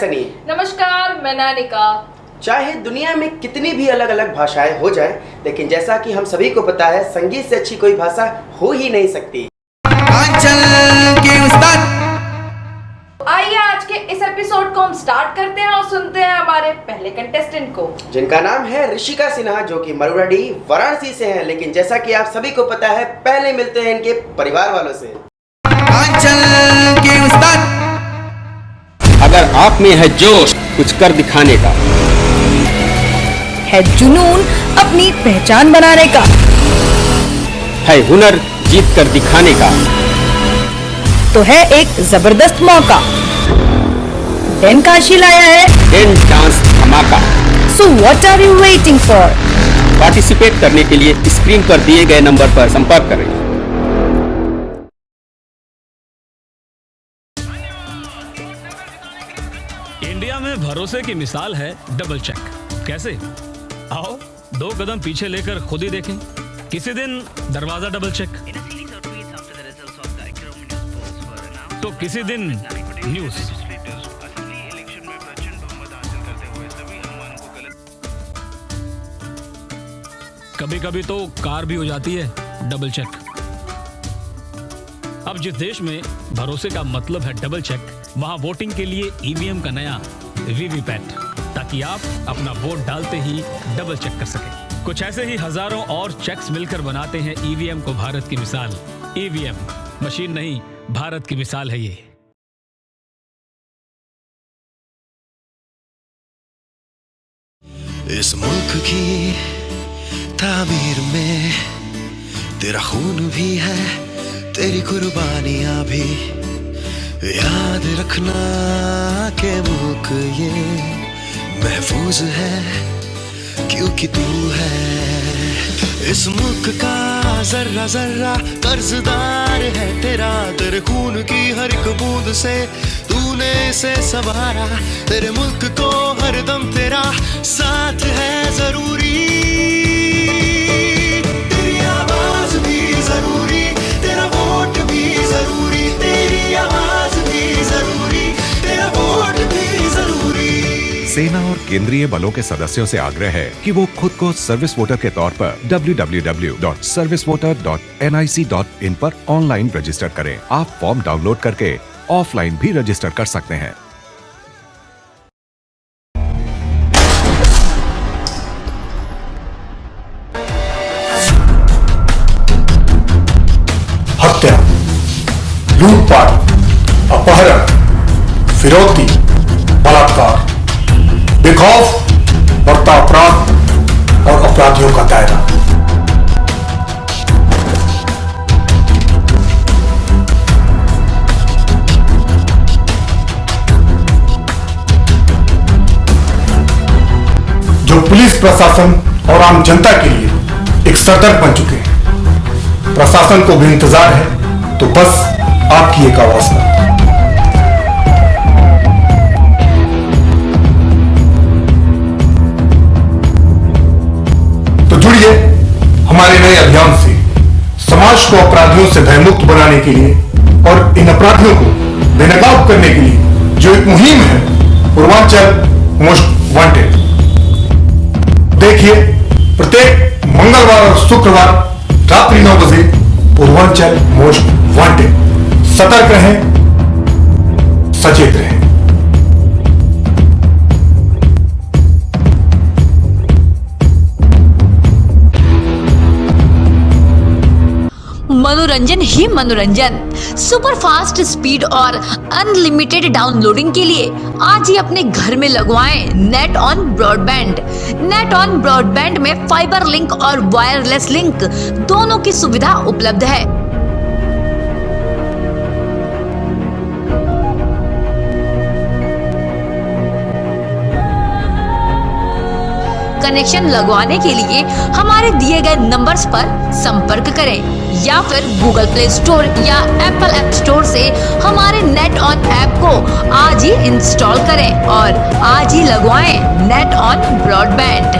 सनी। नमस्कार, मैं नानिका। चाहे दुनिया में कितनी भी अलग अलग भाषाएं हो जाएं, लेकिन जैसा कि हम सभी को पता है, संगीत से अच्छी कोई भाषा हो ही नहीं सकती। आइए आज के इस एपिसोड को हम स्टार्ट करते हैं और सुनते हैं हमारे पहले कंटेस्टेंट को, जिनका नाम है ऋषिका सिन्हा, जो कि मरुड़ी वाराणसी से हैं। लेकिन जैसा कि आप सभी को पता है, पहले मिलते हैं इनके परिवार वालों से। अगर आप में है जोश कुछ कर दिखाने का, है जुनून अपनी पहचान बनाने का, है हुनर जीत कर दिखाने का, तो है एक जबरदस्त मौका। डेन काशी लाया है Den dance Dhamaka. So what are you waiting for? Participate करने के लिए स्क्रीन पर दिए गए नंबर पर संपर्क करें। इंडिया में भरोसे की मिसाल है डबल चेक। कैसे? आओ 2 कदम पीछे लेकर खुद ही देखें। किसी दिन दरवाजा डबल चेक, तो किसी दिन न्यूज। कभी कभी तो कार भी हो जाती है डबल चेक। अब जिस देश में भरोसे का मतलब है डबल चेक, वहां वोटिंग के लिए ईवीएम का नया वीवीपैट, ताकि आप अपना वोट डालते ही डबल चेक कर सकें। कुछ ऐसे ही हजारों और चेक्स मिलकर बनाते हैं ईवीएम को भारत की मिसाल। ईवीएम मशीन नहीं, भारत की मिसाल है ये। इस मुल्क की तामीर में तेरा खून भी है, तेरी कुर्बानियां भी। याद रखना के मुल्क ये महफूज है, क्योंकि तू है इस मुल्क का जर्रा जर्रा कर्जदार है तेरा। तेरे खून की हर एक बूंद से तूने इसे संवारा। तेरे मुल्क को हरदम तेरा साथ है जरूरी। तेरी आवाज भी जरूरी, तेरा वोट भी जरूरी। तेरी आवाज भी जरूरी, तेरा वोट भी जरूरी। सेना और केंद्रीय बलों के सदस्यों से आग्रह है कि वो खुद को सर्विस वोटर के तौर पर www.servicevoter.nic.in पर ऑनलाइन रजिस्टर करें। आप फॉर्म डाउनलोड करके ऑफलाइन भी रजिस्टर कर सकते हैं। हत्या, लूटपाट, अपहरण, फिरौती, बलात्कार, बेखौफ बढ़ता अपराध और अपराधियों का दायरा। जो पुलिस प्रशासन और आम जनता के लिए एक सरदर्द बन चुके हैं। प्रशासन को भी इंतजार है, तो बस आपकी एक आवाज है। तो जुड़िए हमारे नए अभियान से, समाज को अपराधियों से भयमुक्त बनाने के लिए और इन अपराधियों को बेनकाब करने के लिए जो एक मुहिम है, पूर्वांचल मोस्ट वांटेड। देखिए प्रत्येक मंगलवार और शुक्रवार रात्रि 9 बजे पूर्वांचल मोस्ट वांटेड। सतर्क रहें, सचेत रहें। मनोरंजन ही मनोरंजन, सुपर फास्ट स्पीड और अनलिमिटेड डाउनलोडिंग के लिए आज ही अपने घर में लगवाएं net on broadband. Net on broadband में फाइबर लिंक और वायरलेस लिंक दोनों की सुविधा उपलब्ध है। कनेक्शन लगवाने के लिए हमारे दिए गए नंबर्स पर संपर्क करें या फिर गूगल प्ले स्टोर या एप्पल ऐप स्टोर से हमारे नेट ऑन ऐप को आज ही इंस्टॉल करें और आज ही लगवाएं नेट ऑन ब्रॉडबैंड।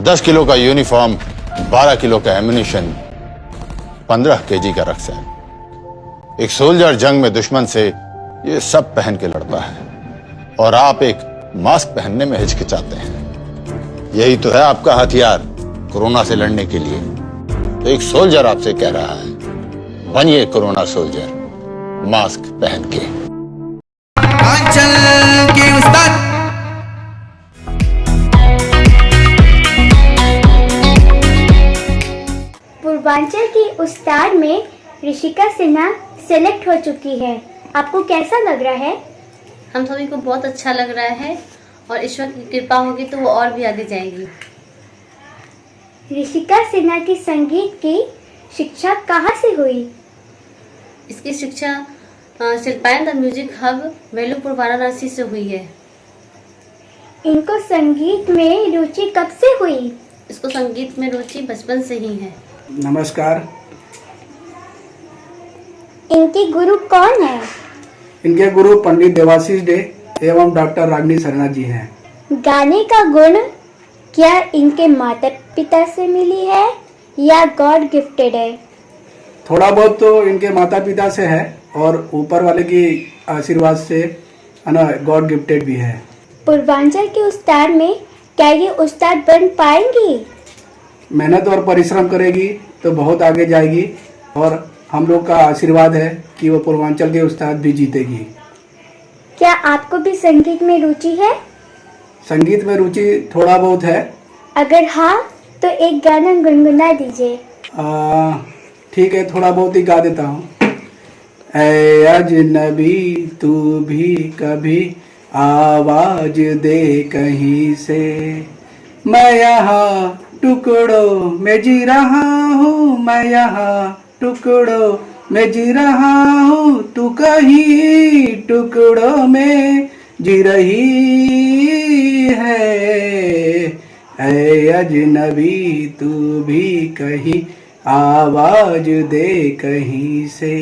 10 किलो का यूनिफॉर्म, 12 किलो का एम्युनिशन, 15 केजी का रक्सैन। एक सोल्जर जंग में दुश्मन से ये सब पहन के लड़ता है और आप एक मास्क पहनने में हिचकिचाते हैं। यही तो है आपका हथियार कोरोना से लड़ने के लिए। तो एक सोल्जर आपसे कह रहा है, बनिए कोरोना सोल्जर, मास्क पहन के। पूर्वांचल की उस्ताद में ऋषिका सिन्हा सेलेक्ट हो चुकी है। आपको कैसा लग रहा है? हम सभी को बहुत अच्छा लग रहा है और ईश्वर की कृपा होगी तो वो और भी आगे जाएगी। ऋषिका सिन्हा की संगीत की शिक्षा कहाँ से हुई? इसकी शिक्षा Shilpayan the music hub वेलुपुर Varanasi से हुई है। इनको संगीत में रुचि कब से हुई? इसको संगीत में रुचि बचपन से ही है। नमस्कार। इनके गुरु कौन है? इनके गुरु पंडित देवाशीष डे एवं डॉक्टर रागिनी शर्मा जी हैं। गाने का गुण क्या इनके माता पिता से मिली है या गॉड गिफ्टेड है? थोड़ा बहुत तो इनके माता पिता से है और ऊपर वाले की आशीर्वाद से गॉड गिफ्टेड भी है। पूर्वांचल के उस्ताद में क्या ये उस्ताद बन पाएंगी? मेहनत और परिश्रम करेगी तो बहुत आगे जाएगी और हम लोग का आशीर्वाद है कि वो पूर्वांचल के उस्ताद भी जीतेगी। क्या आपको भी संगीत में रुचि है? संगीत में रुचि थोड़ा बहुत है। अगर हाँ तो एक गाना गुनगुना दीजिए। ठीक है, थोड़ा बहुत ही गा देता हूँ। ऐ अजनबी तू भी कभी आवाज दे कहीं से, मैं यहाँ टुकड़ों में जी रहा हूँ, मैं यहाँ टुकड़ों में जी रहा हूँ, तू कहीं टुकड़ों में जी रही है। ऐ अजनबी तू भी कहीं आवाज दे कहीं से।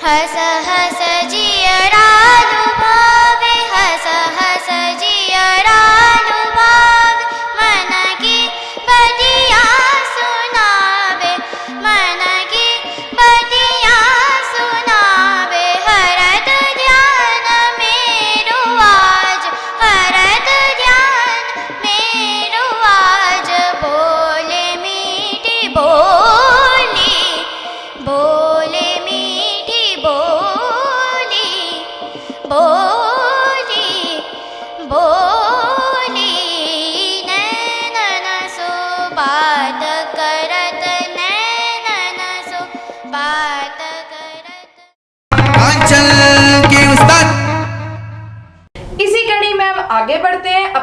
हस हस जियरा लुभावे, हस हस जियरा लुभावे, मन की बतिया सुनावे, मन की बतिया सुनावे। हरत ध्यान मेरो आज, हरत ध्यान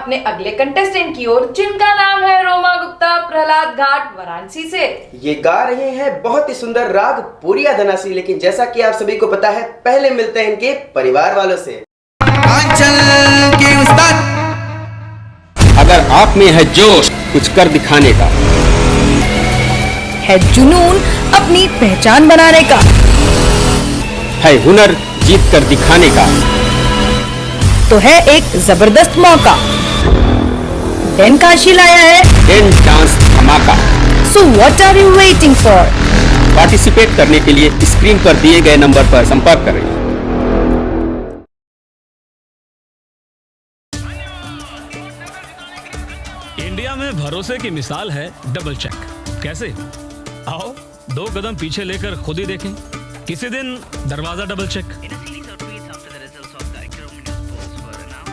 अपने अगले कंटेस्टेंट की ओर, जिनका नाम है रोमा गुप्ता, प्रहलाद घाट, वाराणसी से। ये गा रहे हैं बहुत ही सुंदर राग पूरिया धनासी। लेकिन जैसा कि आप सभी को पता है, पहले मिलते हैं इनके परिवार वालों से। अगर आप में है जोश कुछ कर दिखाने का, है जुनून अपनी पहचान बनाने का, है हुनर जीत कर दिखाने का, तो है एक जबरदस्त मौका। डेन काशी लाया है Den dance Dhamaka. So what are you waiting for? Participate करने के लिए स्क्रीन पर दिए गए नंबर पर संपर्क करें। इंडिया में भरोसे की मिसाल है डबल चेक। कैसे? आओ 2 कदम पीछे लेकर खुद ही देखें। किसी दिन दरवाजा डबल चेक,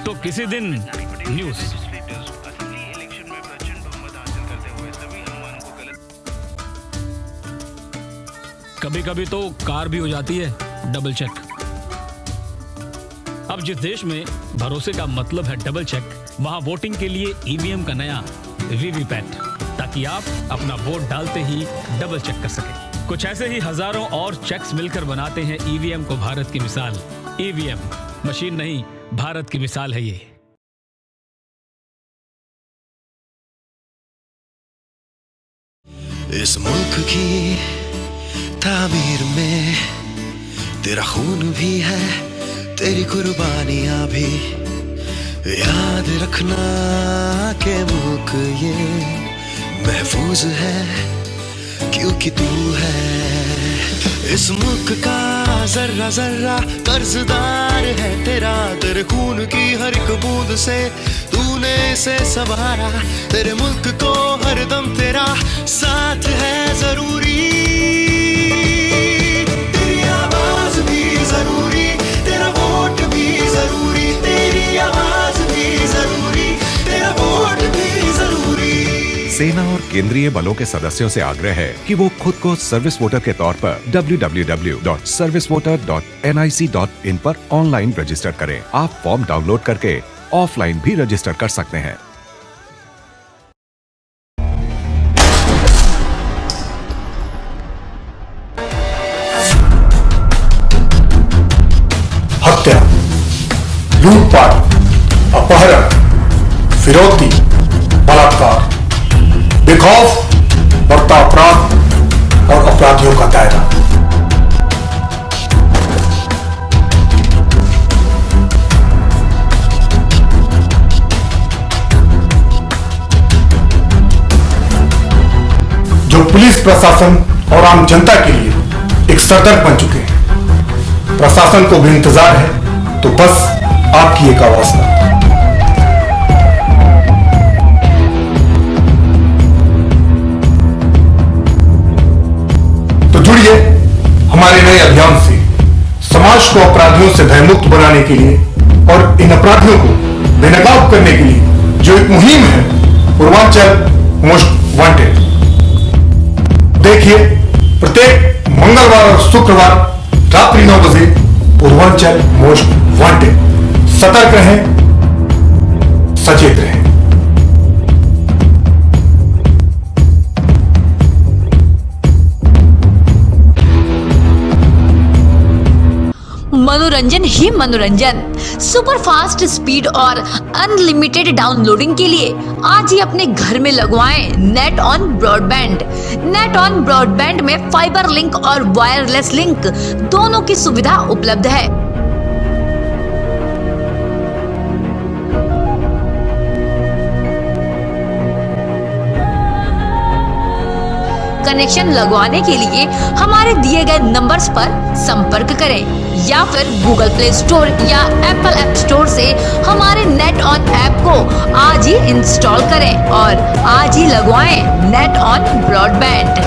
तो किसी दिन न्यूज। कभी कभी तो कार भी हो जाती है डबल चेक। अब जिस देश में भरोसे का मतलब है डबल चेक, वहां वोटिंग के लिए ईवीएम का नया वीवीपैट, ताकि आप अपना वोट डालते ही डबल चेक कर सकें। कुछ ऐसे ही हजारों और चेक्स मिलकर बनाते हैं ईवीएम को भारत की मिसाल। ईवीएम मशीन नहीं, भारत की मिसाल है ये। इस मुल्क की तामीर में तेरा खून भी है, तेरी कुर्बानियां भी। याद रखना के मुल्क ये महफूज है क्योंकि तू है। इस मुल्क का जर्रा जर्रा कर्जदार है तेरा, तेरे खून की हर एक बूंद से तूने इसे संवारा। तेरे मुल्क को हरदम तेरा साथ है जरूरी, तेरी आवाज भी जरूरी, तेरा वोट भी जरूरी, तेरी आवाज भी जरूरी, तेरा वोट भी जरूरी। सेना और केंद्रीय बलों के सदस्यों से आग्रह है कि वो खुद को सर्विस वोटर के तौर पर www.servicevoter.nic.in पर ऑनलाइन रजिस्टर करें। आप फॉर्म डाउनलोड करके ऑफलाइन भी रजिस्टर कर सकते हैं। हत्या, लूटपाट, अपहरण, फिरौती, बलात्कार, बेखौफ बढ़ता अपराध और अपराधियों का दायरा। जो पुलिस प्रशासन और आम जनता के लिए एक सरदर्द बन चुके हैं। प्रशासन को भी इंतजार है, तो बस आपकी एक आवाज ना। तो जुड़िए हमारे नए अभियान से, समाज को अपराधियों से भयमुक्त बनाने के लिए और इन अपराधियों को बेनकाब करने के लिए जो एक मुहिम है, पूर्वांचल मोस्ट वांटेड। देखिए प्रत्येक मंगलवार और शुक्रवार रात्रि 9 बजे पूर्वांचल मोस्ट वांटेड। सतर्क रहें, सचेत रहें। मनोरंजन ही मनोरंजन, सुपर फास्ट स्पीड और अनलिमिटेड डाउनलोडिंग के लिए आज ही अपने घर में लगवाएं net on broadband. Net on broadband में फाइबर लिंक और वायरलेस लिंक दोनों की सुविधा उपलब्ध है। कनेक्शन लगवाने के लिए हमारे दिए गए नंबर्स पर संपर्क करें या फिर गूगल प्ले स्टोर या एप्पल ऐप स्टोर से हमारे नेट ऑन ऐप को आज ही इंस्टॉल करें और आज ही लगवाएं नेट ऑन ब्रॉडबैंड।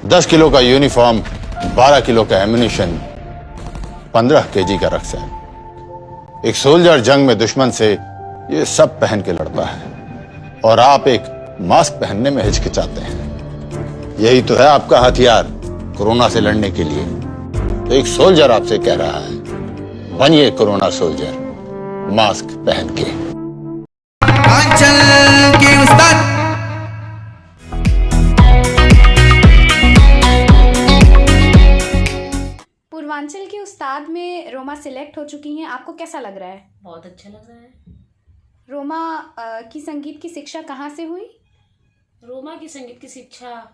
10 किलो का यूनिफॉर्म, 12 किलो का एम्युनिशन, 15 केजी का रक्सैन। एक सोल्जर जंग में दुश्मन से ये सब पहन के लड़ता है और आप एक मास्क पहनने में हिचकिचाते हैं। यही तो है आपका हथियार कोरोना से लड़ने के लिए। तो एक सोल्जर आपसे कह रहा है, बनिए कोरोना सोल्जर मास्क पहन के। पूर्वांचल के उस्ताद में रोमा सिलेक्ट हो चुकी हैं, आपको कैसा लग रहा है? बहुत अच्छा लग रहा है। रोमा की संगीत की शिक्षा कहाँ से हुई? रोमा की संगीत की शिक्षा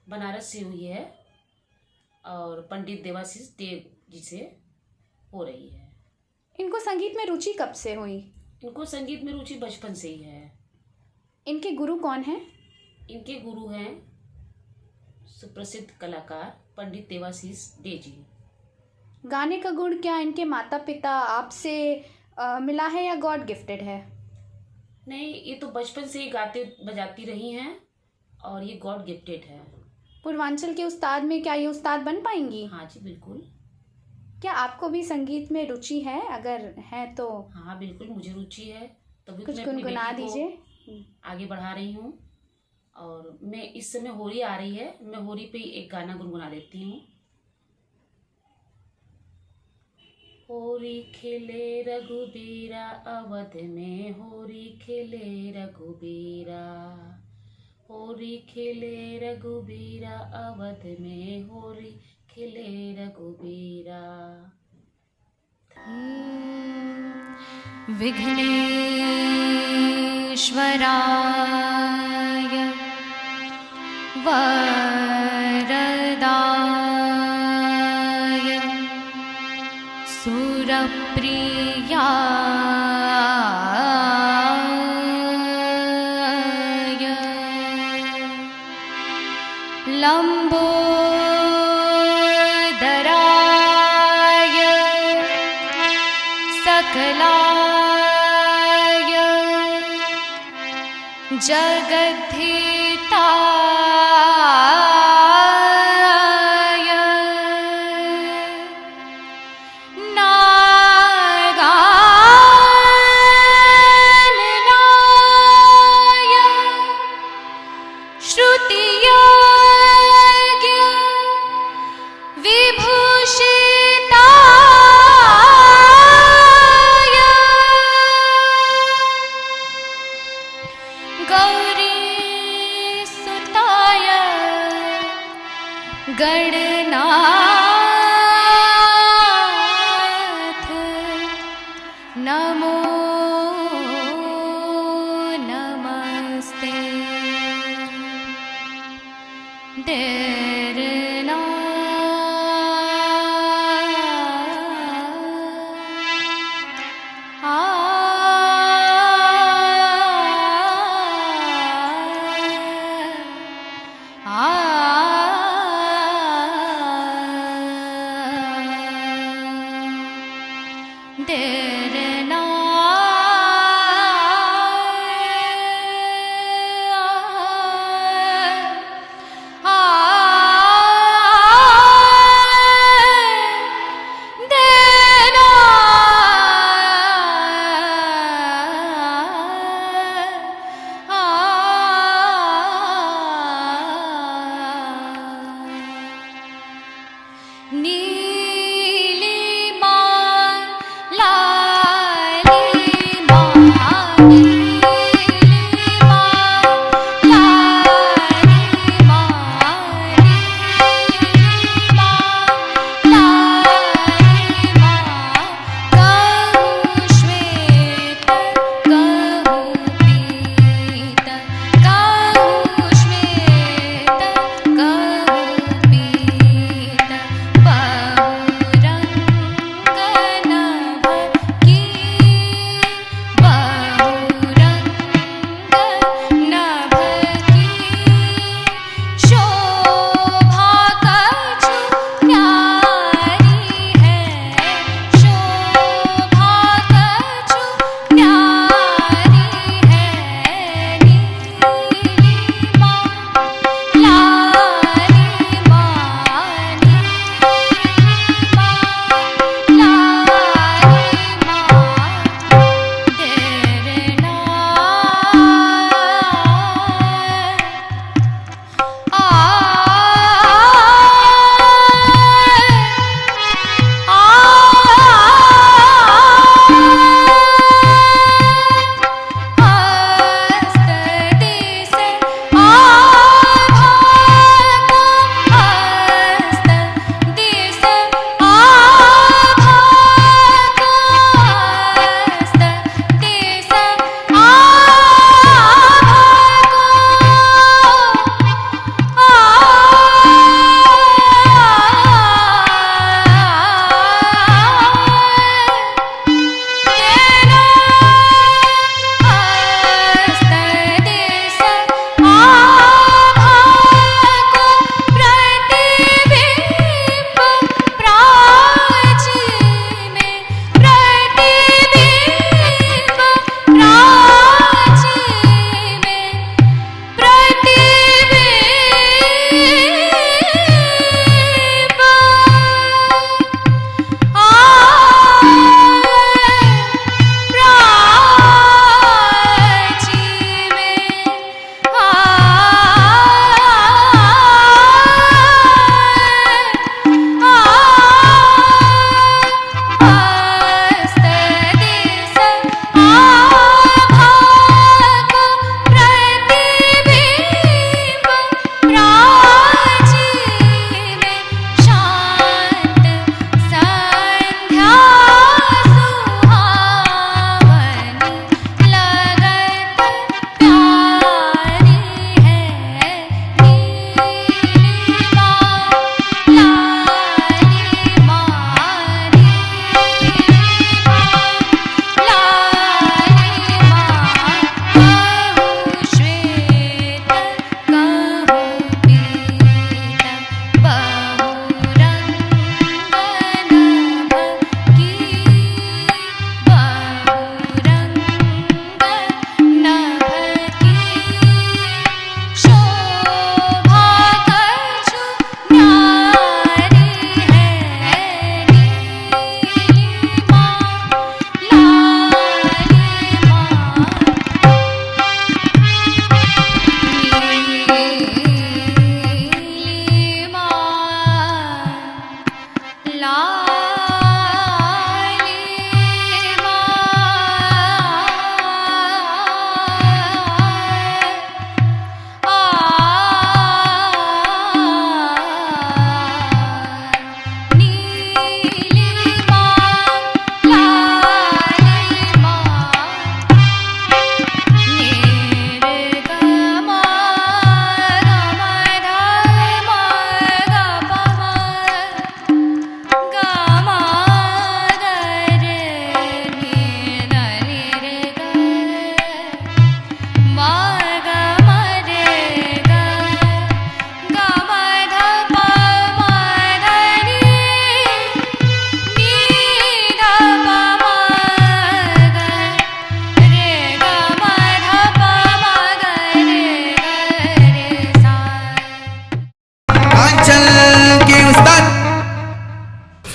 बनारस से हुई है और पंडित देवाशीष देव जी से हो रही है। इनको संगीत में रुचि कब से हुई? इनको संगीत में रुचि बचपन से ही है। इनके गुरु कौन हैं? इनके गुरु हैं सुप्रसिद्ध कलाकार पंडित देवाशीष देव जी। गाने का गुण क्या इनके माता पिता आपसे मिला है या गॉड गिफ्टेड है? नहीं, ये तो बचपन से ही गाते बजाती रही हैं और ये गॉड गिफ्टेड है। पूर्वांचल के उस्ताद में क्या ये उस्ताद बन पाएंगी? हाँ जी बिल्कुल। क्या आपको भी संगीत में रुचि है? अगर है तो हाँ बिल्कुल मुझे रुचि है, तभी कुछ तो मैं अपनी गुनगुना बेटी को दीजिए। आगे बढ़ा रही हूँ। और मैं इस समय होली आ रही है, मैं होली पे एक गाना गुनगुना देती हूँ। होरी खेले रघुबीरा अवध में, होरी खेले रघुबीरा, होरी खेले रघुबीरा अवध में, होरी खेले रघुबीरा। विघ्नेश्वराय वरदाय सुरप्रियाय लंबोदराय सकलाय जगद्धिताय नागाननाय श्रुतियोग्य विभूषिताय गौरीसुताय गणनाथ नमो नमस्ते। देरना देरना आ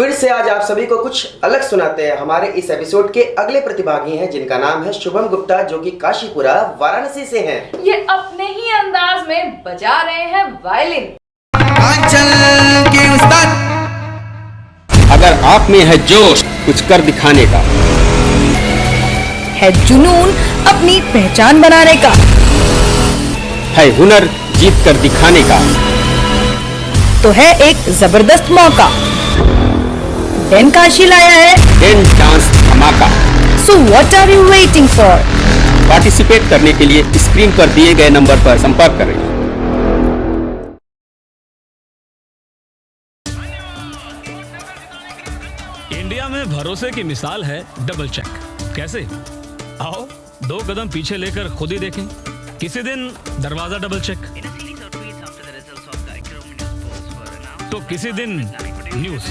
फिर से आज आप सभी को कुछ अलग सुनाते हैं। हमारे इस एपिसोड के अगले प्रतिभागी हैं जिनका नाम है शुभम गुप्ता, जो कि काशीपुरा वाराणसी से हैं। ये अपने ही अंदाज में बजा रहे हैं वायलिन। अगर आप में है जोश कुछ कर दिखाने का, है जुनून अपनी पहचान बनाने का, है हुनर जीत कर दिखाने का, तो है एक जबरदस्त मौका। डेन काशी लाया है Den dance Dhamaka. So what are you waiting for? Participate करने के लिए स्क्रीन पर दिए गए नंबर पर संपर्क करें। इंडिया में भरोसे की मिसाल है डबल चेक। कैसे? आओ 2 कदम पीछे लेकर खुद ही देखें। किसी दिन दरवाजा डबल चेक, तो किसी दिन न्यूज।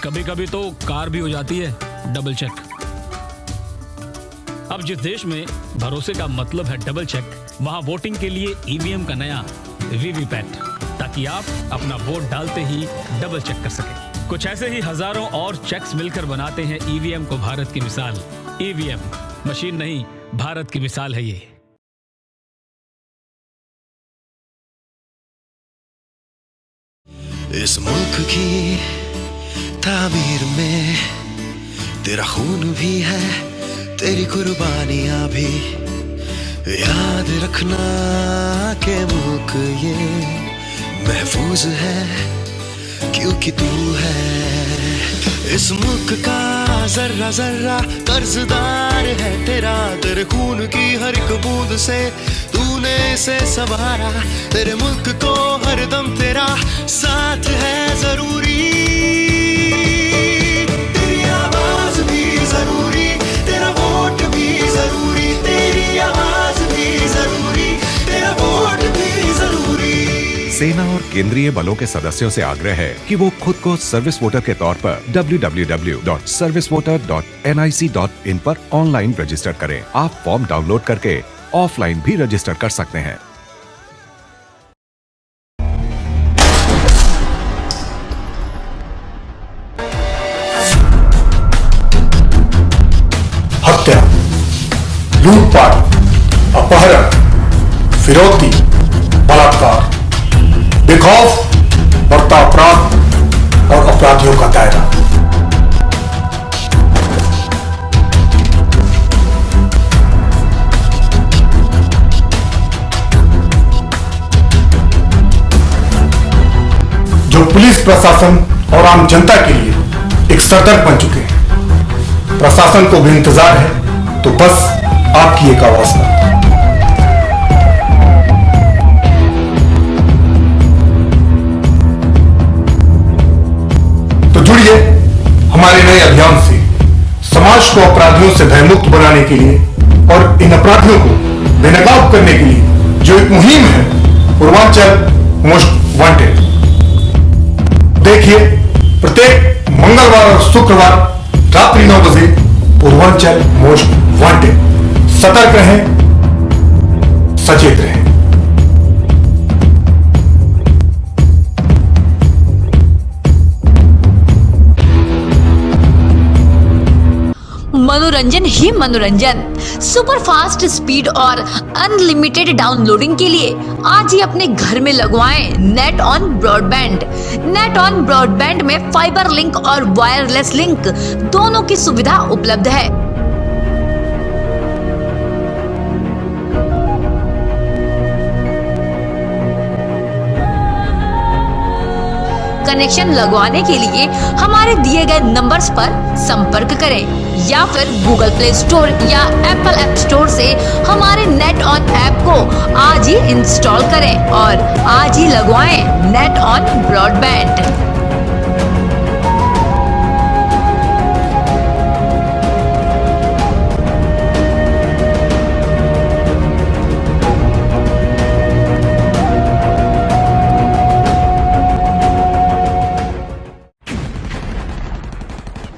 कभी कभी तो कार भी हो जाती है डबल चेक। अब जिस देश में भरोसे का मतलब है डबल चेक, वहां वोटिंग के लिए ईवीएम का नया वीवीपैट, ताकि आप अपना वोट डालते ही डबल चेक कर सकें। कुछ ऐसे ही हजारों और चेक्स मिलकर बनाते हैं ईवीएम को भारत की मिसाल। ईवीएम मशीन नहीं, भारत की मिसाल है ये। इस मुल्क की तामीर में तेरा खून भी है, तेरी कुर्बानियां भी। याद रखना के मुल्क ये महफूज है क्योंकि तू है। इस मुल्क का जर्रा जर्रा कर्जदार है तेरा, तेरे खून की हर एक बूंद से तूने इसे संवारा। तेरे मुल्क को हरदम तेरा साथ है जरूरी, तेरी आवाज भी जरूरी, तेरा वोट भी जरूरी, तेरी आवाज भी जरूरी, तेरा वोट भी जरूरी। सेना और केंद्रीय बलों के सदस्यों से आग्रह है कि वो खुद को सर्विस वोटर के तौर पर www.servicevoter.nic.in पर ऑनलाइन रजिस्टर करें। आप फॉर्म डाउनलोड करके ऑफलाइन भी रजिस्टर कर सकते हैं। हत्या, लूटपाट, अपहरण, फिरौती, बलात्कार, बेखौफ बढ़ता अपराध और अपराधियों का दायरा। जो पुलिस प्रशासन और आम जनता के लिए एक सरदर्द बन चुके हैं। प्रशासन को भी इंतजार है, तो बस आपकी एक आवाज पर। तो जुड़िए हमारे नए अभियान से, समाज को अपराधियों से भयमुक्त बनाने के लिए और इन अपराधियों को बेनकाब करने के लिए जो एक मुहिम है, पूर्वांचल मोस्ट वांटेड। देखिए प्रत्येक मंगलवार और शुक्रवार रात्रि 9 बजे पूर्वांचल मोस्ट वांटेड। सतर्क रहें, सचेत रहें। मनोरंजन ही मनोरंजन, सुपर फास्ट स्पीड और अनलिमिटेड डाउनलोडिंग के लिए आज ही अपने घर में लगवाएं net on broadband. Net on broadband में फाइबर लिंक और वायरलेस लिंक दोनों की सुविधा उपलब्ध है। कनेक्शन लगवाने के लिए हमारे दिए गए नंबर्स पर संपर्क करें या फिर गूगल प्ले स्टोर या एप्पल ऐप स्टोर से हमारे नेट ऑन ऐप को आज ही इंस्टॉल करें और आज ही लगवाएं नेट ऑन ब्रॉडबैंड।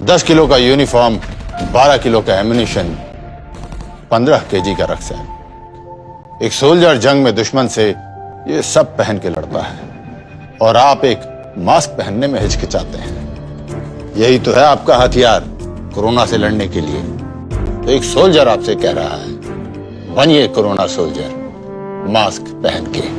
10 किलो का यूनिफॉर्म, 12 किलो का एम्युनिशन, 15 केजी का रक्सैन। एक सोल्जर जंग में दुश्मन से ये सब पहन के लड़ता है और आप एक मास्क पहनने में हिचकिचाते हैं। यही तो है आपका हथियार कोरोना से लड़ने के लिए। तो एक सोल्जर आपसे कह रहा है, बनिए कोरोना सोल्जर, मास्क पहन के।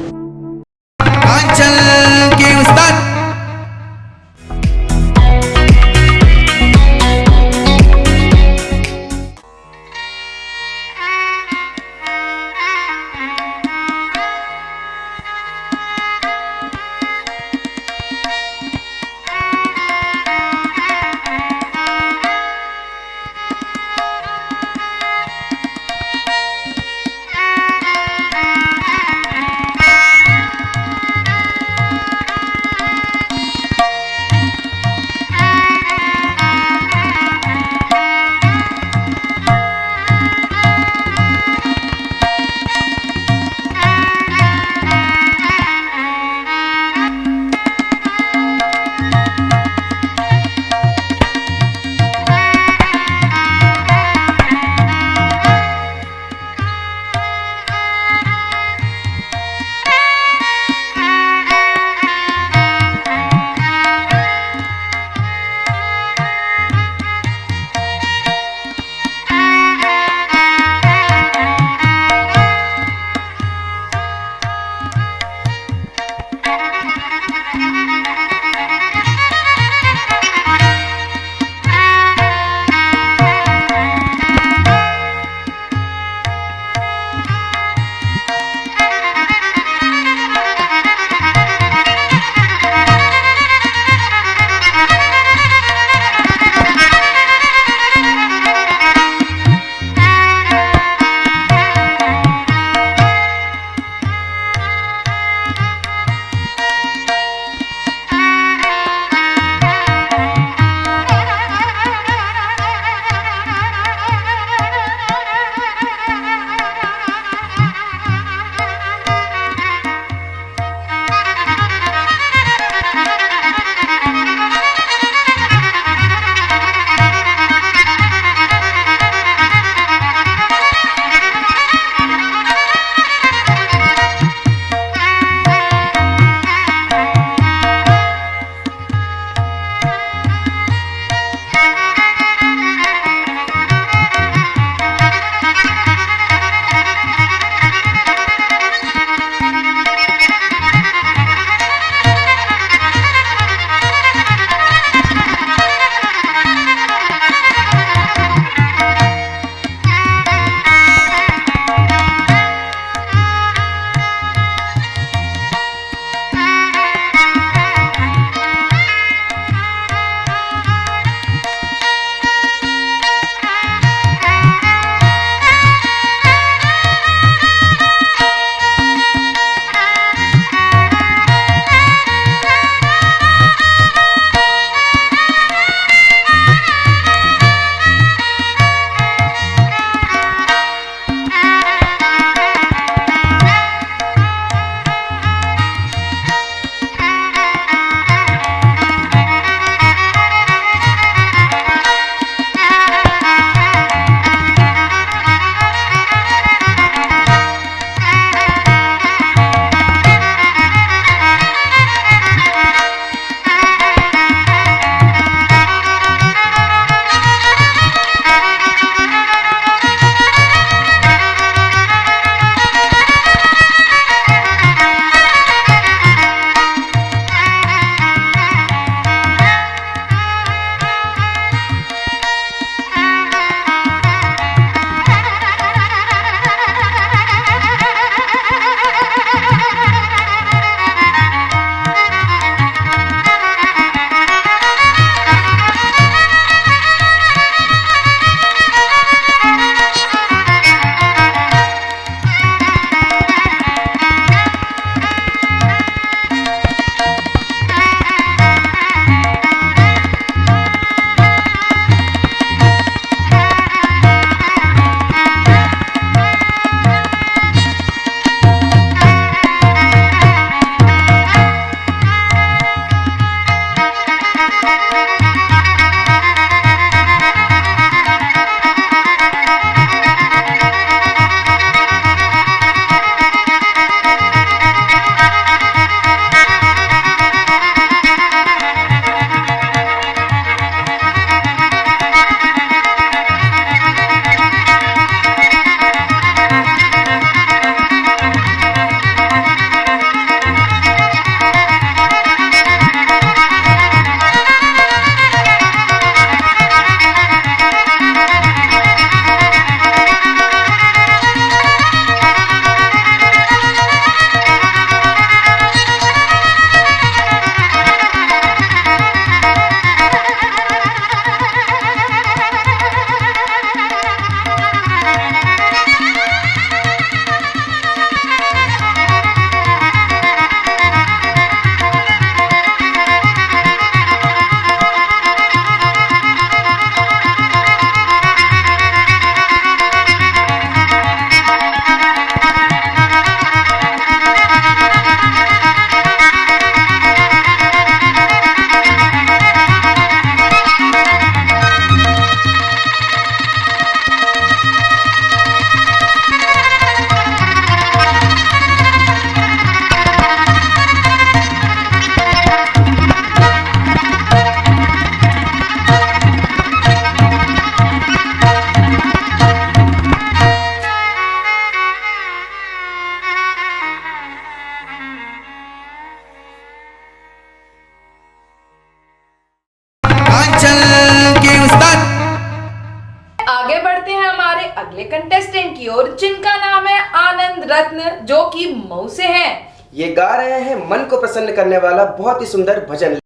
आगे बढ़ते हैं हमारे अगले कंटेस्टेंट की ओर, जिनका नाम है आनंद रत्न, जो कि मऊ से हैं। ये गा रहे हैं मन को प्रसन्न करने वाला बहुत ही सुंदर भजन।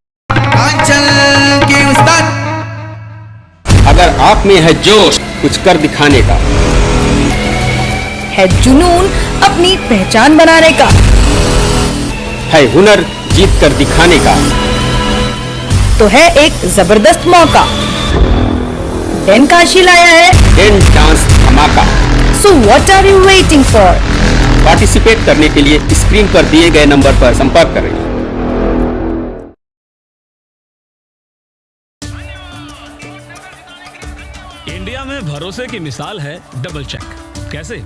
अगर आप में है जोश कुछ कर दिखाने का, है जुनून अपनी पहचान बनाने का, है हुनर जीत कर दिखाने का, तो है एक जबरदस्त मौका। डेन काशी लाया है Den dance Dhamaka. So what are you waiting for? Participate करने के लिए स्क्रीन पर दिए गए नंबर पर संपर्क करें। इंडिया में भरोसे की मिसाल है डबल चेक। कैसे?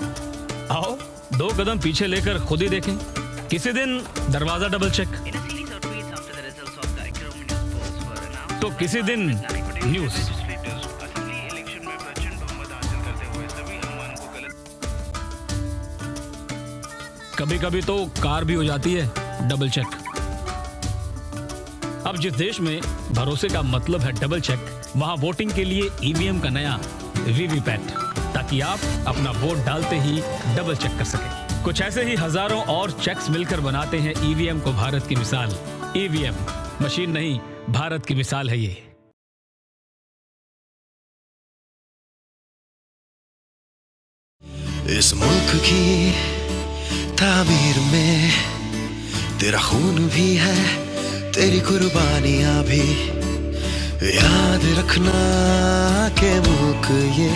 आओ 2 कदम पीछे लेकर खुद ही देखें। किसी दिन दरवाजा डबल चेक, तो किसी दिन न्यूज। कभी कभी तो कार भी हो जाती है डबल चेक। अब जिस देश में भरोसे का मतलब है डबल चेक, वहां वोटिंग के लिए ईवीएम का नया वीवीपैट, ताकि आप अपना वोट डालते ही डबल चेक कर सकें। कुछ ऐसे ही हजारों और चेक्स मिलकर बनाते हैं ईवीएम को भारत की मिसाल। ईवीएम मशीन नहीं, भारत की मिसाल है ये। इस मुल्क की तामीर में तेरा खून भी है, तेरी कुर्बानियां भी। याद रखना के मुल्क ये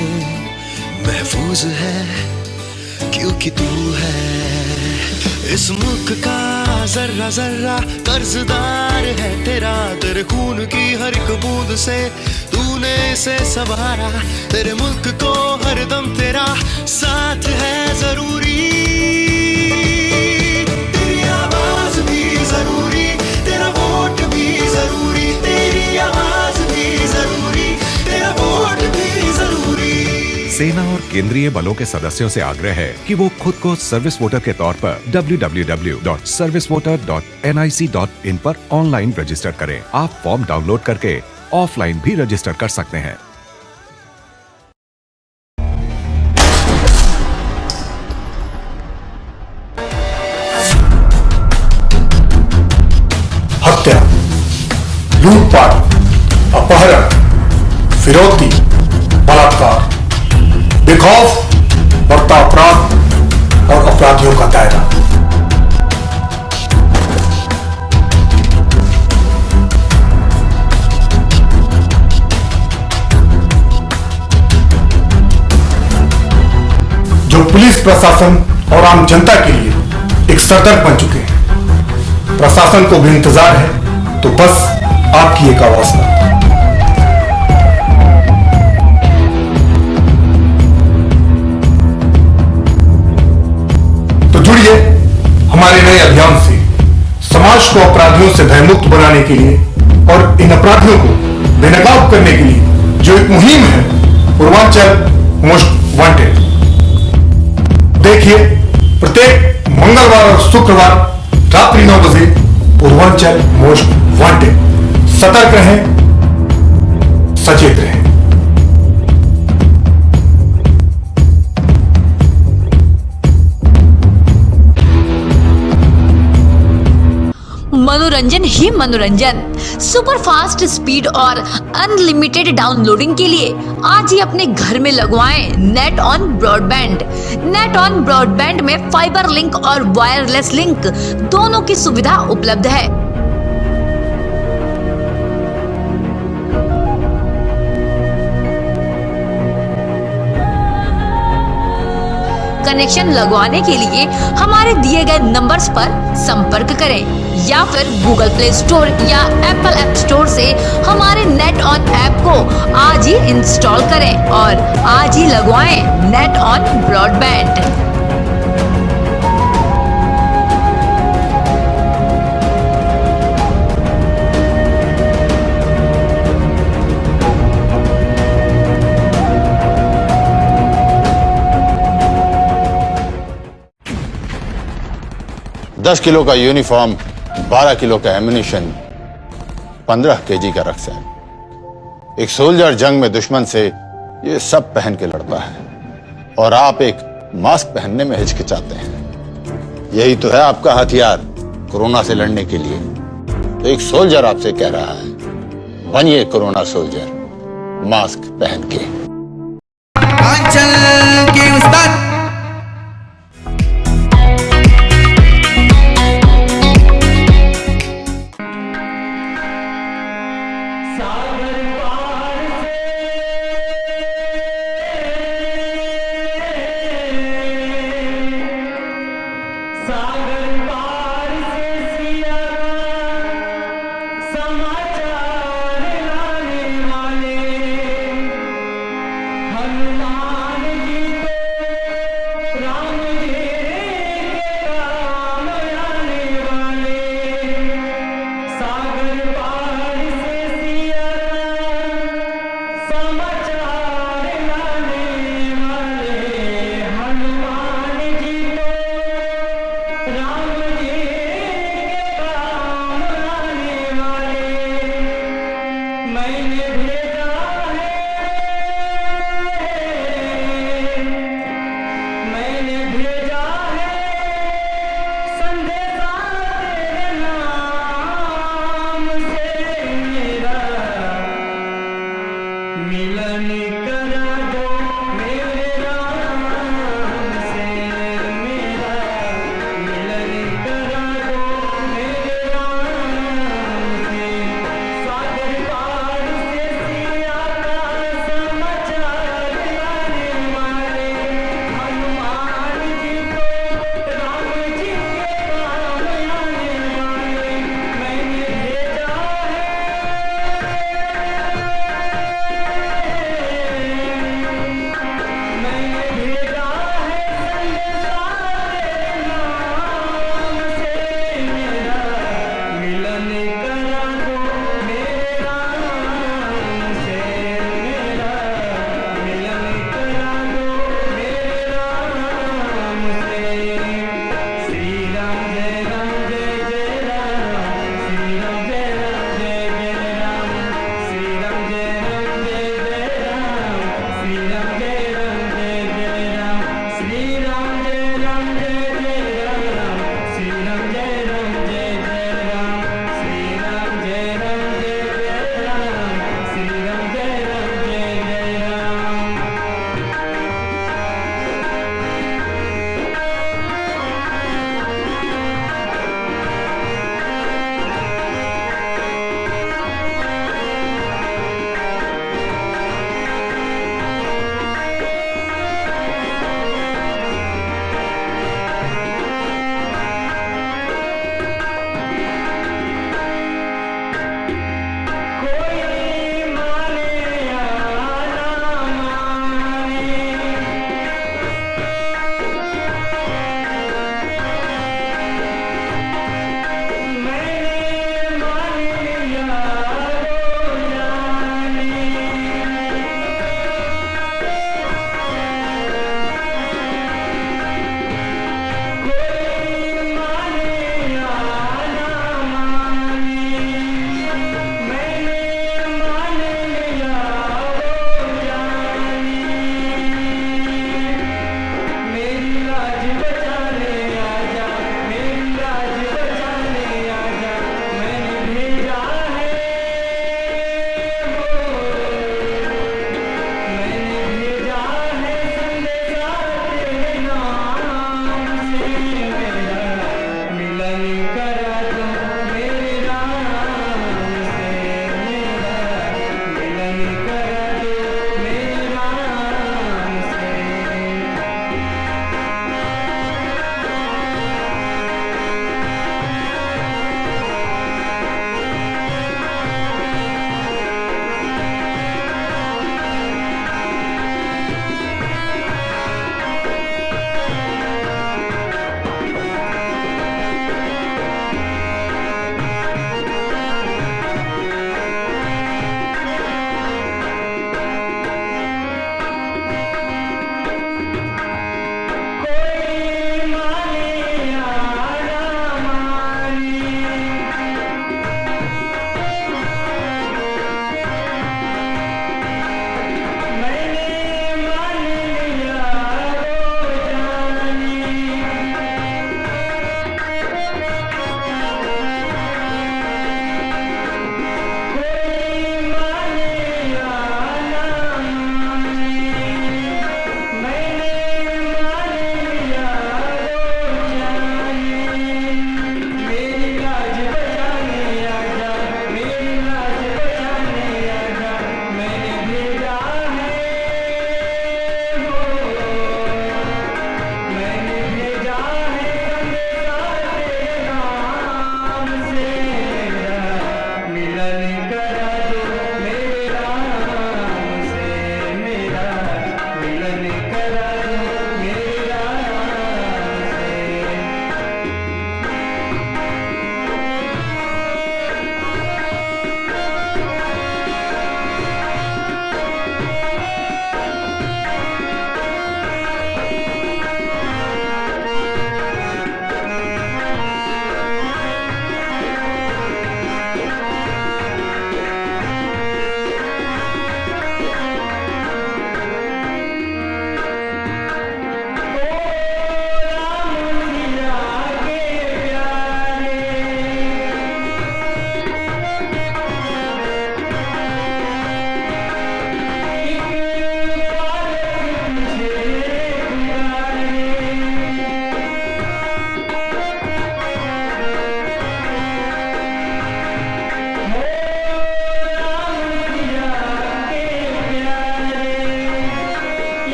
महफूज है क्योंकि तू है। इस मुल्क का जर्रा जर्रा कर्जदार है तेरा, तेरे खून की हर एक बूंद से तूने इसे संवारा। तेरे मुल्क को हरदम तेरा साथ है जरूरी, तेरी आवाज भी जरूरी, तेरा वोट भी जरूरी, तेरी आवाज भी जरूरी, तेरा वोट भी जरूरी। सेना और केंद्रीय बलों के सदस्यों से आग्रह है कि वो खुद को सर्विस वोटर के तौर पर www.servicevoter.nic.in पर ऑनलाइन रजिस्टर करें। आप फॉर्म डाउनलोड करके ऑफलाइन भी रजिस्टर कर सकते हैं। हत्या, लूटपाट, अपहरण, फिरौती, बलात्कार, बेखौफ बढ़ता अपराध और अपराधियों का दायरा। जो पुलिस प्रशासन और आम जनता के लिए एक सरदर्द बन चुके हैं। प्रशासन को भी इंतजार है, तो बस आपकी एक आवाज पर। तो जुड़िए हमारे नए अभियान से, समाज को अपराधियों से भयमुक्त बनाने के लिए और इन अपराधियों को बेनकाब करने के लिए जो एक मुहिम है, पूर्वांचल मोस्ट वांटेड। देखिए प्रत्येक मंगलवार और शुक्रवार रात्रि 9 बजे पूर्वांचल मोस्ट वांटेड। सतर्क रहें, सचेत रहें। मनोरंजन ही मनोरंजन, सुपर फास्ट स्पीड और अनलिमिटेड डाउनलोडिंग के लिए आज ही अपने घर में लगवाएं net on broadband. Net on broadband में फाइबर लिंक और वायरलेस लिंक दोनों की सुविधा उपलब्ध है। कनेक्शन लगवाने के लिए हमारे दिए गए नंबर्स पर संपर्क करें या फिर गूगल प्ले स्टोर या एप्पल ऐप स्टोर से हमारे नेट ऑन ऐप को आज ही इंस्टॉल करें और आज ही लगवाएं नेट ऑन ब्रॉडबैंड। 10 किलो का यूनिफॉर्म, 12 किलो का एम्यूनिशन, 15 केजी का रक्सैन। एक सोल्जर जंग में दुश्मन से ये सब पहन के लड़ता है और आप एक मास्क पहनने में हिचकिचाते हैं। यही तो है आपका हथियार कोरोना से लड़ने के लिए। तो एक सोल्जर आपसे कह रहा है, बनिए कोरोना सोल्जर मास्क पहन के।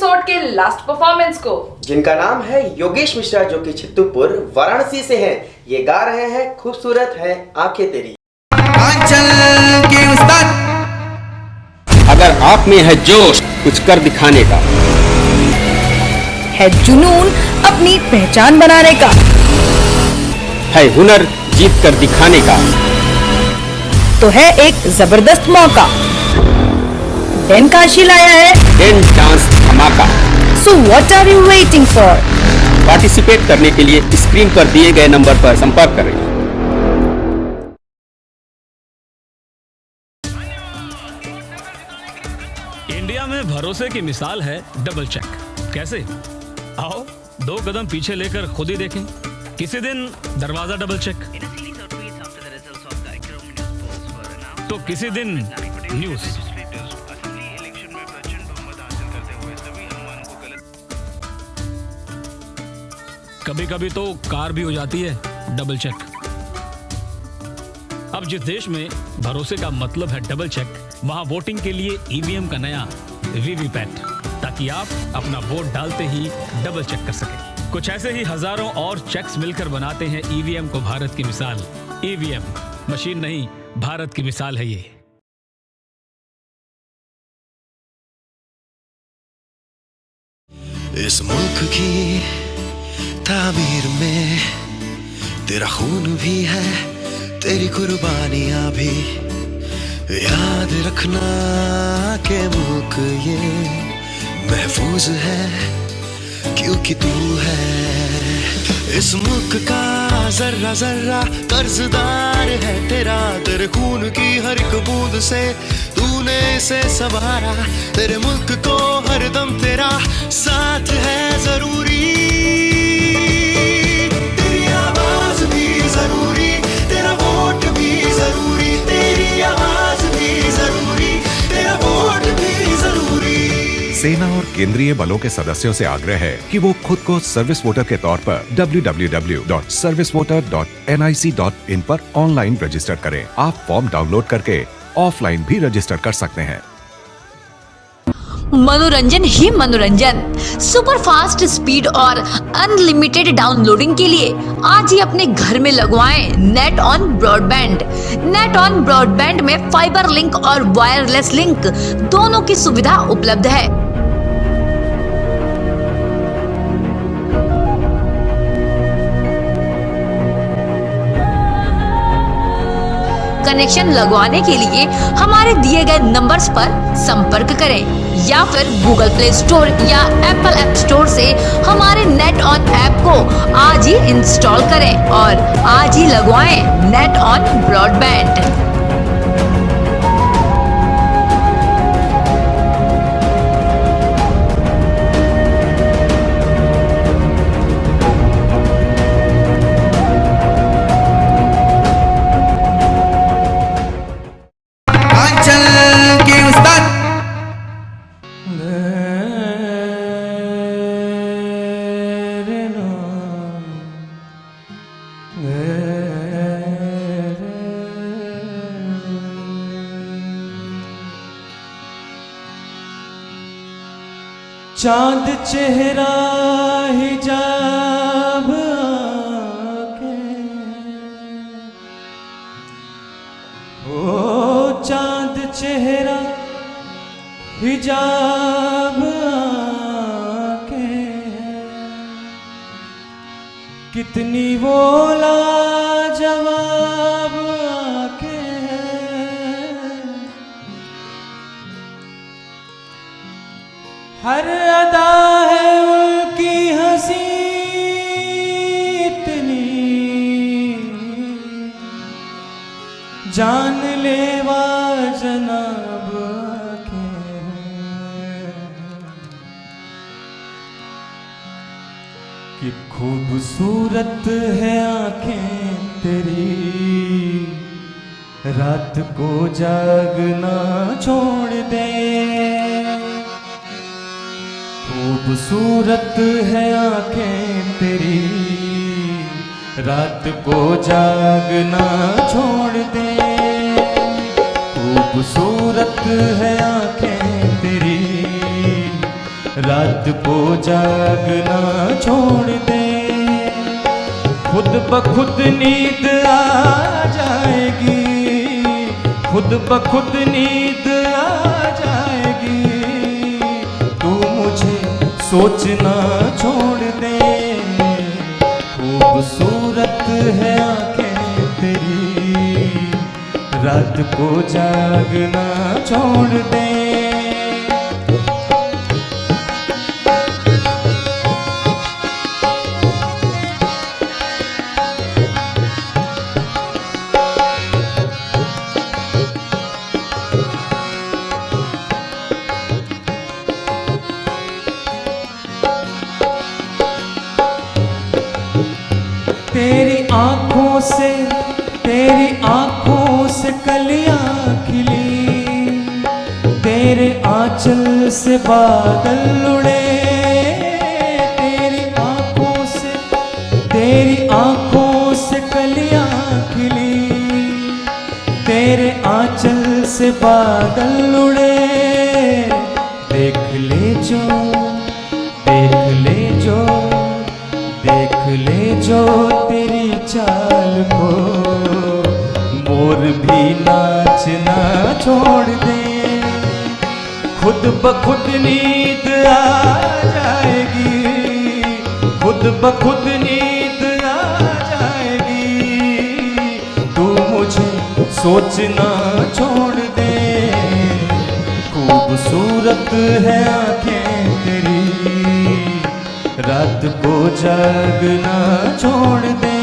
एपिसोड के लास्ट परफॉर्मेंस को, जिनका नाम है योगेश मिश्रा, जो कि चित्तूपुर वाराणसी से हैं। ये गा रहे हैं खूबसूरत है आंखें तेरी। अगर आप में है जोश कुछ कर दिखाने का, है जुनून अपनी पहचान बनाने का, है हुनर जीत कर दिखाने का, तो है एक जबरदस्त मौका। डेन काशी लाया है Den dance Dhamaka. So what are you waiting for? Participate करने के लिए स्क्रीन पर दिए गए नंबर पर संपर्क करें। इंडिया में भरोसे की मिसाल है डबल चेक। कैसे? आओ 2 कदम पीछे लेकर खुद ही देखें। किसी दिन दरवाजा डबल चेक, तो किसी दिन न्यूज। कभी कभी तो कार भी हो जाती है डबल चेक। अब जिस देश में भरोसे का मतलब है डबल चेक, वहां वोटिंग के लिए ईवीएम का नया वीवीपैट, ताकि आप अपना वोट डालते ही डबल चेक कर सकें। कुछ ऐसे ही हजारों और चेक्स मिलकर बनाते हैं ईवीएम को भारत की मिसाल। ईवीएम मशीन नहीं, भारत की मिसाल है ये। इस मुल्क की तामीर में तेरा खून भी है, तेरी कुर्बानियां भी। याद रखना के मुल्क ये महफूज है, क्योंकि तू है इस मुल्क का जर्रा जर्रा कर्जदार है तेरा। तेरे खून की हर एक बूंद से तूने इसे संवारा। तेरे मुल्क को हरदम तेरा साथ है जरूरी। तेरी आवाज भी जरूरी, तेरा वोट भी जरूरी। तेरी आवाज भी जरूरी, तेरा वोट भी जरूरी। सेना और केंद्रीय बलों के सदस्यों से आग्रह है कि वो खुद को सर्विस वोटर के तौर पर www.servicevoter.nic.in पर ऑनलाइन रजिस्टर करें। आप फॉर्म डाउनलोड करके ऑफलाइन भी रजिस्टर कर सकते हैं। मनोरंजन ही मनोरंजन, सुपर फास्ट स्पीड और अनलिमिटेड डाउनलोडिंग के लिए आज ही अपने घर में लगवाएं net on broadband. Net on broadband में फाइबर लिंक और वायरलेस लिंक दोनों की सुविधा उपलब्ध है। कनेक्शन लगवाने के लिए हमारे दिए गए नंबर्स पर संपर्क करें या फिर गूगल प्ले स्टोर या एप्पल ऐप स्टोर से हमारे नेट ऑन ऐप को आज ही इंस्टॉल करें और आज ही लगवाएं नेट ऑन ब्रॉडबैंड। चांद चेहरा हिजाब आके, ओ चांद चेहरा हिजाब आके, कितनी वो लाजवाब आके, हर अदा है उनकी हंसी इतनी, जान लेवा जनाब के। कि खूबसूरत है आंखें तेरी, रात को जागना छोड़ दे। खूबसूरत है आंखें तेरी, रात को जागना छोड़ दे। खूबसूरत है आंखें तेरी, रात को जागना छोड़ दे, खुद ब खुद नींद आ जाएगी, खुद ब खुद नींद आ जाएगी। तू मुझे सोचना छोड़ दे, खूबसूरत है आंखें तेरी, रात को जागना छोड़ दे। तेरी आंखों से कलियां खिली, तेरे आंचल से बादल उड़े, तेरी आंखों से कलियां खिली, तेरे आंचल से बादल उड़े। देख ले जो, देख ले जो, देख ले जो तेरी चाल को, मोर भी नाचना छोड़ दे, खुद ब खुद नींद आ जाएगी, खुद ब खुद नींद आ जाएगी। तू मुझे सोचना छोड़ दे, खूबसूरत है आंखें तेरी, रात को जागना छोड़ दे।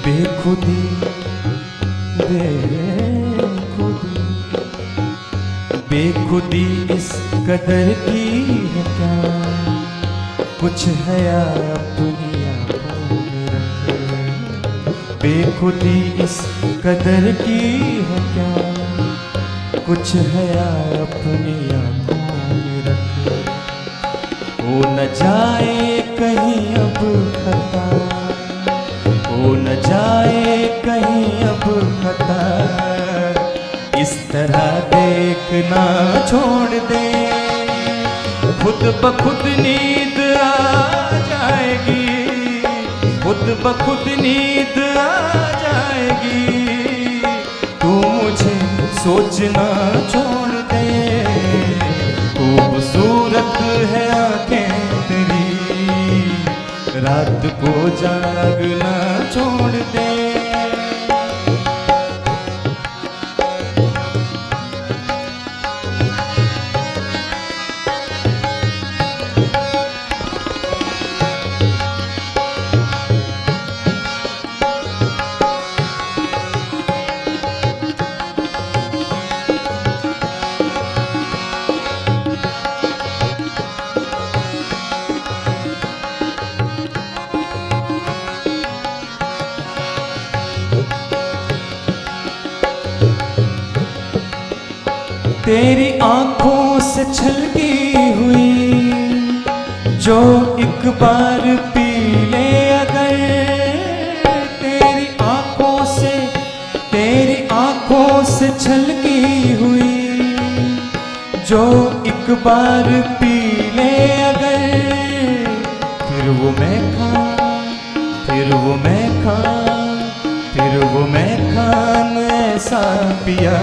बेखुदी बेखुदी बेखुदी इस कदर की है क्या, कुछ है या अपनी आंखों में रख। बेखुदी इस कदर की है क्या, कुछ है या अपनी आंखों में रख। हो न जाए कहीं अब खता, हो न जाए कहीं अब खता, इस तरह देखना छोड़ दे, खुद ब खुद नींद आ जाएगी, खुद ब खुद नींद आ जाएगी। तू मुझे सोचना छोड़ दे, खूबसूरत है आंखें तेरी, रात को जागना छोड़ दे। तेरी आंखों से छलकी हुई जो एक बार पी ले अगर, तेरी आंखों से छलकी हुई जो एक बार पी ले अगर, फिर वो मैं खां, फिर वो मैं खां, फिर वो मैं खान ऐसा पिया,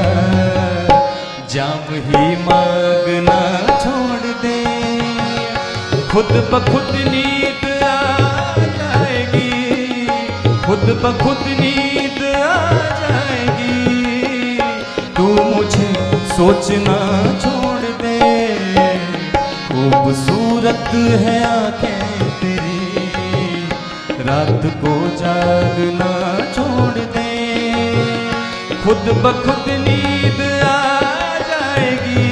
जाम ही मांगना छोड़ दे, खुद ब खुद नींद आ जाएगी, खुद ब खुद नींद आ जाएगी। तू मुझे सोचना छोड़ दे, खूबसूरत है आंखें तेरी, रात को जागना छोड़ दे, खुद ब खुद नींद आ जाएगी,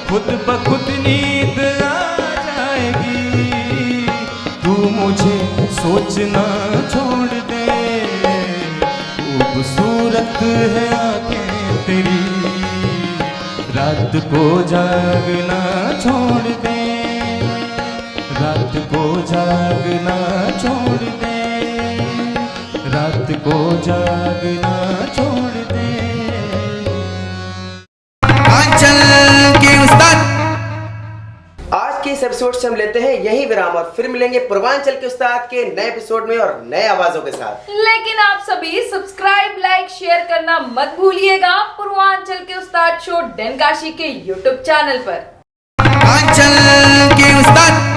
खुद ब खुद नींद आ जाएगी। मुझे सोचना छोड़ दे, खूबसूरत है आंखें तेरी, रात को जागना छोड़ दे, रात को जागना छोड़ दे, रात को जागना छोड़ दे। आज के इस एपिसोड से हम लेते हैं यही विराम और फिर मिलेंगे पूर्वांचल के उस्ताद के नए एपिसोड में और नए आवाजों के साथ। लेकिन आप सभी सब्सक्राइब, लाइक, शेयर करना मत भूलिएगा पूर्वांचल के उस्ताद शो डैन काशी के यूट्यूब चैनल पर। पूर्वांचल के उस्ताद